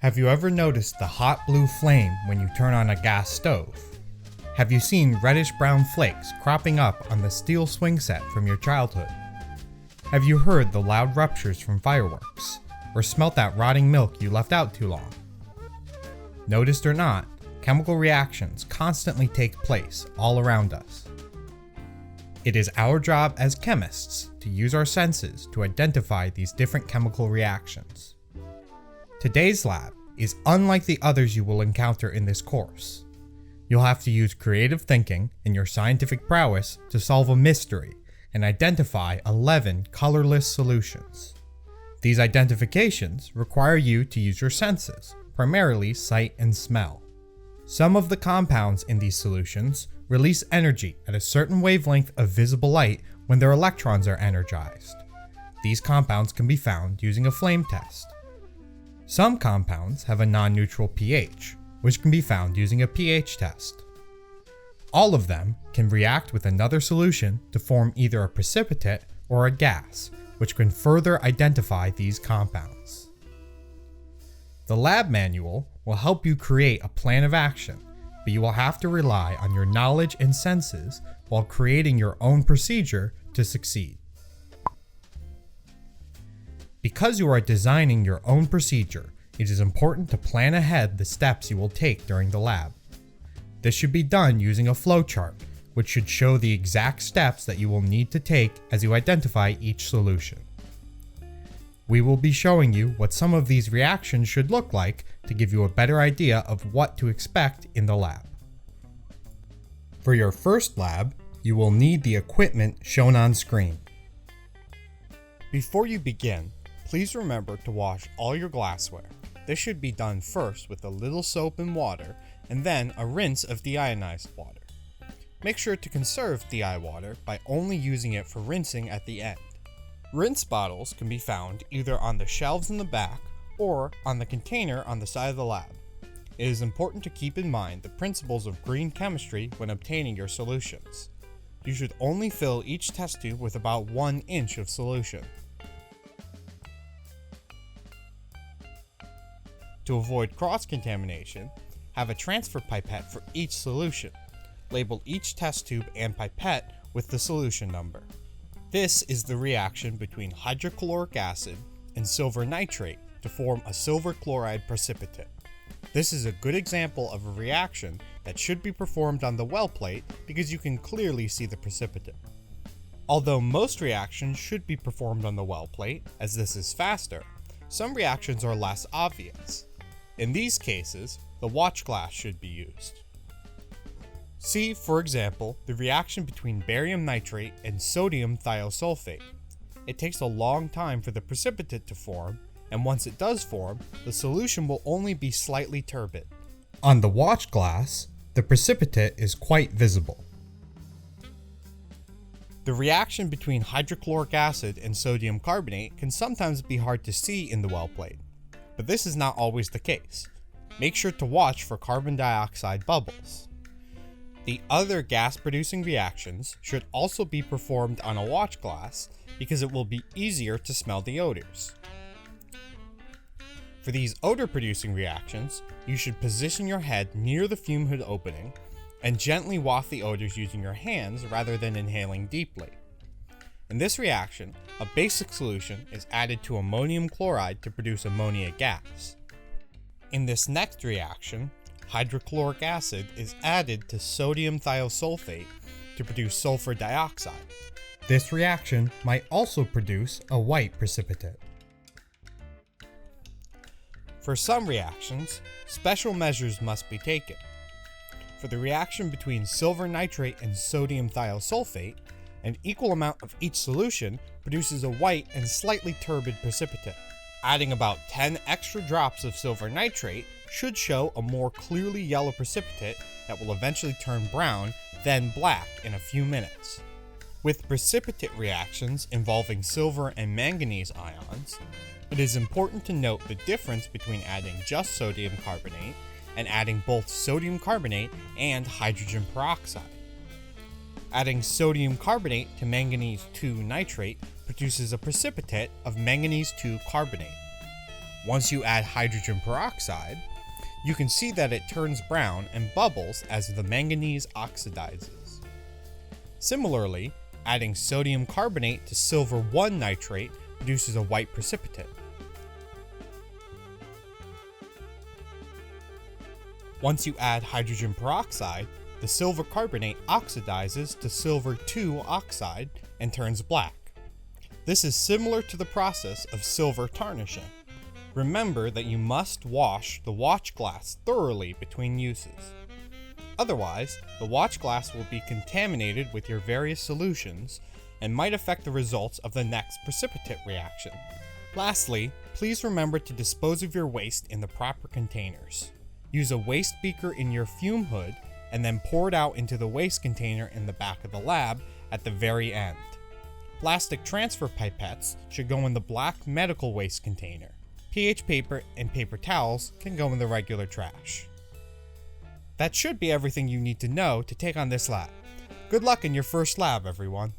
Have you ever noticed the hot blue flame when you turn on a gas stove? Have you seen reddish-brown flakes cropping up on the steel swing set from your childhood? Have you heard the loud ruptures from fireworks, or smelt that rotting milk you left out too long? Noticed or not, chemical reactions constantly take place all around us. It is our job as chemists to use our senses to identify these different chemical reactions. Today's lab is unlike the others you will encounter in this course. You'll have to use creative thinking and your scientific prowess to solve a mystery and identify 11 colorless solutions. These identifications require you to use your senses, primarily sight and smell. Some of the compounds in these solutions release energy at a certain wavelength of visible light when their electrons are energized. These compounds can be found using a flame test. Some compounds have a non-neutral pH, which can be found using a pH test. All of them can react with another solution to form either a precipitate or a gas, which can further identify these compounds. The lab manual will help you create a plan of action, but you will have to rely on your knowledge and senses while creating your own procedure to succeed. Because you are designing your own procedure, it is important to plan ahead the steps you will take during the lab. This should be done using a flowchart, which should show the exact steps that you will need to take as you identify each solution. We will be showing you what some of these reactions should look like to give you a better idea of what to expect in the lab. For your first lab, you will need the equipment shown on screen. Before you begin, please remember to wash all your glassware. This should be done first with a little soap and water, and then a rinse of deionized water. Make sure to conserve DI water by only using it for rinsing at the end. Rinse bottles can be found either on the shelves in the back or on the container on the side of the lab. It is important to keep in mind the principles of green chemistry when obtaining your solutions. You should only fill each test tube with about 1 inch of solution. To avoid cross-contamination, have a transfer pipette for each solution. Label each test tube and pipette with the solution number. This is the reaction between hydrochloric acid and silver nitrate to form a silver chloride precipitate. This is a good example of a reaction that should be performed on the well plate because you can clearly see the precipitate. Although most reactions should be performed on the well plate, as this is faster, some reactions are less obvious. In these cases, the watch glass should be used. See, for example, the reaction between barium nitrate and sodium thiosulfate. It takes a long time for the precipitate to form, and once it does form, the solution will only be slightly turbid. On the watch glass, the precipitate is quite visible. The reaction between hydrochloric acid and sodium carbonate can sometimes be hard to see in the well plate, but this is not always the case. Make sure to watch for carbon dioxide bubbles. The other gas-producing reactions should also be performed on a watch glass because it will be easier to smell the odors. For these odor-producing reactions, you should position your head near the fume hood opening and gently waft the odors using your hands rather than inhaling deeply. In this reaction, a basic solution is added to ammonium chloride to produce ammonia gas. In this next reaction, hydrochloric acid is added to sodium thiosulfate to produce sulfur dioxide. This reaction might also produce a white precipitate. For some reactions, special measures must be taken. For the reaction between silver nitrate and sodium thiosulfate, an equal amount of each solution produces a white and slightly turbid precipitate. Adding about 10 extra drops of silver nitrate should show a more clearly yellow precipitate that will eventually turn brown, then black in a few minutes. With precipitate reactions involving silver and manganese ions, it is important to note the difference between adding just sodium carbonate and adding both sodium carbonate and hydrogen peroxide. Adding sodium carbonate to manganese 2 nitrate produces a precipitate of manganese 2 carbonate. Once you add hydrogen peroxide, you can see that it turns brown and bubbles as the manganese oxidizes. Similarly, adding sodium carbonate to silver 1 nitrate produces a white precipitate. Once you add hydrogen peroxide, the silver carbonate oxidizes to silver 2 oxide and turns black. This is similar to the process of silver tarnishing. Remember that you must wash the watch glass thoroughly between uses. Otherwise, the watch glass will be contaminated with your various solutions and might affect the results of the next precipitate reaction. Lastly, please remember to dispose of your waste in the proper containers. Use a waste beaker in your fume hood and then pour it out into the waste container in the back of the lab at the very end. Plastic transfer pipettes should go in the black medical waste container. pH paper and paper towels can go in the regular trash. That should be everything you need to know to take on this lab. Good luck in your first lab, everyone.